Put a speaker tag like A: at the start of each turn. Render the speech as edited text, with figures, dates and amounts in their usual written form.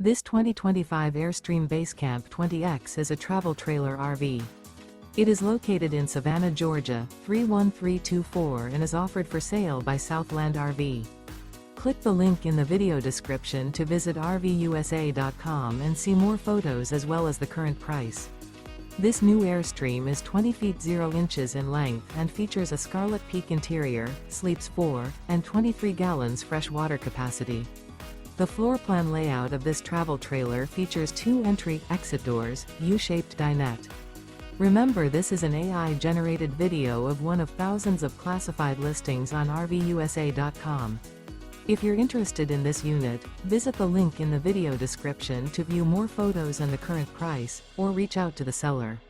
A: This 2025 Airstream Basecamp 20X is a travel trailer RV. It is located in Savannah, Georgia, 31324 and is offered for sale by Southland RV. Click the link in the video description to visit RVUSA.com and see more photos as well as the current price. This new Airstream is 20 feet 0 inches in length and features a Scarlet Peak interior, sleeps 4, and 23 gallons fresh water capacity. The floor plan layout of this travel trailer features 2 entry-exit doors, U-shaped dinette. Remember, this is an AI-generated video of one of thousands of classified listings on RVUSA.com. If you're interested in this unit, visit the link in the video description to view more photos and the current price, or reach out to the seller.